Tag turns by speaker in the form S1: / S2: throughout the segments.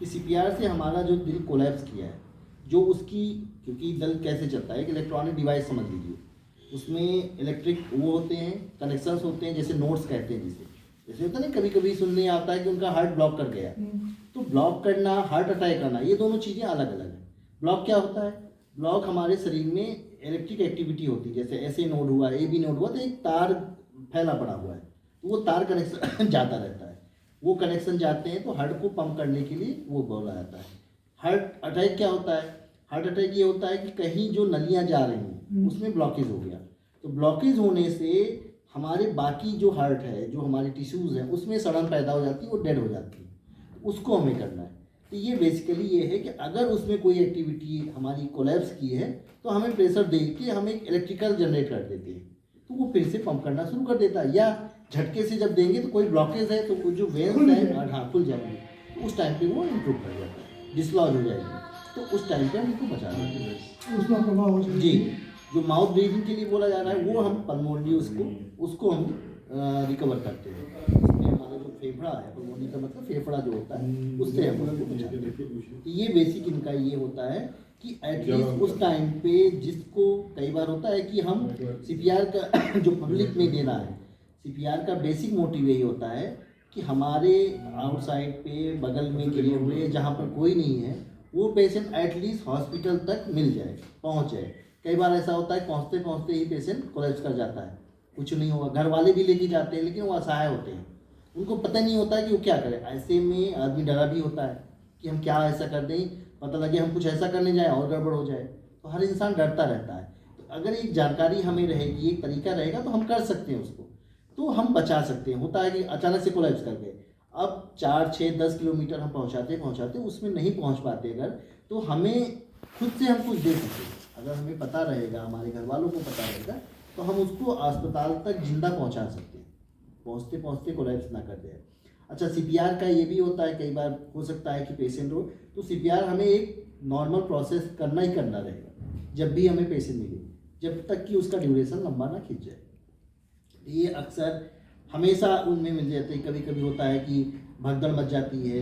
S1: कि सीपीआर से हमारा जो दिल कोलैप्स किया है, जो उसकी, क्योंकि दिल कैसे चलता है, एक इलेक्ट्रॉनिक डिवाइस समझ लीजिए, उसमें इलेक्ट्रिक वो होते हैं, कनेक्शंस होते हैं, जैसे नोड्स कहते हैं जिसे, जैसे होता है ना कभी कभी सुनने आता है कि उनका हार्ट ब्लॉक कर गया, तो ब्लॉक करना, हार्ट अटैक करना, ये दोनों चीज़ें अलग अलग हैं। ब्लॉक क्या होता है? ब्लॉक हमारे शरीर में इलेक्ट्रिक एक्टिविटी होती है, जैसे ऐसे नोड हुआ, ए बी नोड हुआ, तो एक तार फैला पड़ा हुआ है, तो वो तार कनेक्शन जाता रहता है, वो कनेक्शन जाते हैं तो हार्ट को पंप करने के लिए वो बोला जाता है। हार्ट अटैक क्या होता है? हार्ट अटैक ये होता है कि कहीं जो नलियाँ जा रही हैं उसमें ब्लॉकेज हो गया, तो ब्लॉकेज होने से हमारे बाकी जो हार्ट है, जो हमारी टिश्यूज़ हैं, उसमें सड़न पैदा हो जाती है, वो डेड हो जाती है, उसको हमें करना है। तो ये बेसिकली ये है कि अगर उसमें कोई एक्टिविटी हमारी कोलैप्स की है तो हमें प्रेशर दे के हम एक इलेक्ट्रिकल जनरेट कर देते हैं, तो वो फिर से पंप करना शुरू कर देता है। या झटके से जब देंगे तो कोई ब्लॉकेज है तो जो वेन्स हैं हाँ खुल जाएंगे, तो उस टाइम पे वो इम्प्रूव कर जाता है, डिसलॉज हो जाएगी, तो उस टाइम पे हम इनको बचा देते हैं।
S2: उसमें प्रभाव हो सकता है।
S1: जी, जो माउथ ब्रीदिंग के लिए बोला जा रहा है वो हम पल्मोनरी उसको हम रिकवर करते हैं। इसमें हमारा जो फेफड़ा है, पल्मोनरी का मतलब फेफड़ा जो होता है, उससे हम उसको बचाते हैं। तो ये बेसिक इनका ये होता है कि एटलीस्ट उस टाइम पे, जिसको कई बार होता है कि हम सीपीआर का जो पब्लिक में देना है, सीपीआर का बेसिक मोटिव यही होता है कि हमारे आउटसाइड पे बगल में गिरे हुए जहाँ पर कोई नहीं है, वो पेशेंट एटलीस्ट हॉस्पिटल तक मिल जाए, पहुँच जाए। कई बार ऐसा होता है पहुँचते पहुँचते ही पेशेंट कोलैप्स कर जाता है, कुछ नहीं होगा, घर वाले भी लेके जाते हैं लेकिन वो असहाय होते हैं, उनको पता नहीं होता है कि वो क्या करें। ऐसे में आदमी डरा भी होता है कि हम क्या ऐसा कर दें, पता लगे हम कुछ ऐसा करने जाए और गड़बड़ हो जाए, तो हर इंसान डरता रहता है। तो अगर एक जानकारी हमें रहेगी, एक तरीका रहेगा, तो हम कर सकते हैं उसको, तो हम बचा सकते हैं। होता है कि अचानक से कोलैप्स कर गए, अब 4, 6, 10 किलोमीटर हम पहुँचाते उसमें नहीं पहुँच पाते अगर, तो हमें खुद से हम कुछ दे सकते हैं। अगर हमें पता रहेगा, हमारे घर वालों को पता रहेगा, तो हम उसको अस्पताल तक जिंदा पहुंचा सकते हैं, पहुंचते पहुंचते कोलैप्स ना कर दे। अच्छा, सीपीआर का ये भी होता है, कई बार हो सकता है कि पेशेंट हो, तो सीपीआर हमें एक नॉर्मल प्रोसेस करना ही करना रहेगा जब भी हमें पेशेंट मिले, जब तक कि उसका ड्यूरेशन लंबा ना खींच जाए। ये अक्सर हमेशा उनमें मिल जाते हैं। कभी कभी होता है कि भगदड़ मच जाती है,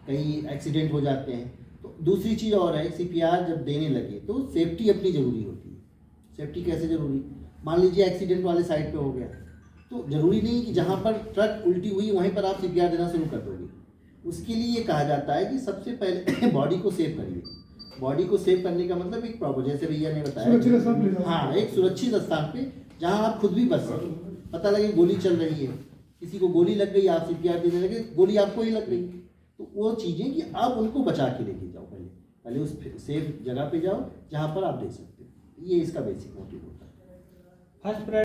S1: कई एक्सीडेंट हो जाते हैं। तो दूसरी चीज़ और है, सीपीआर जब देने लगे तो सेफ्टी अपनी ज़रूरी होती है। सेफ्टी कैसे ज़रूरी? मान लीजिए एक्सीडेंट वाले साइड पे हो गया, तो ज़रूरी नहीं कि जहाँ पर ट्रक उल्टी हुई वहीं पर आप सीपीआर देना शुरू कर दोगे। उसके लिए ये कहा जाता है कि सबसे पहले बॉडी को सेव करिए। बॉडी को सेव करने का मतलब एक प्रॉपर, जैसे भैया ने
S2: सुरक्षित स्थान पे
S1: बताया,
S2: जाओ।
S1: हाँ, एक सुरक्षित स्थान पे जहाँ आप खुद भी बच सकें। पता लगे गोली चल रही है, किसी को गोली लग गई, आप सीपीआर देने लगे, गोली आपको ही लग गई, तो वो चीज़ें कि आप उनको बचा के लेके जाओ, पहले उस सेफ जगह पे जाओ जहाँ पर आप दे सकते हो। ये इसका बेसिक मोटिव होता है।
S3: फर्स्ट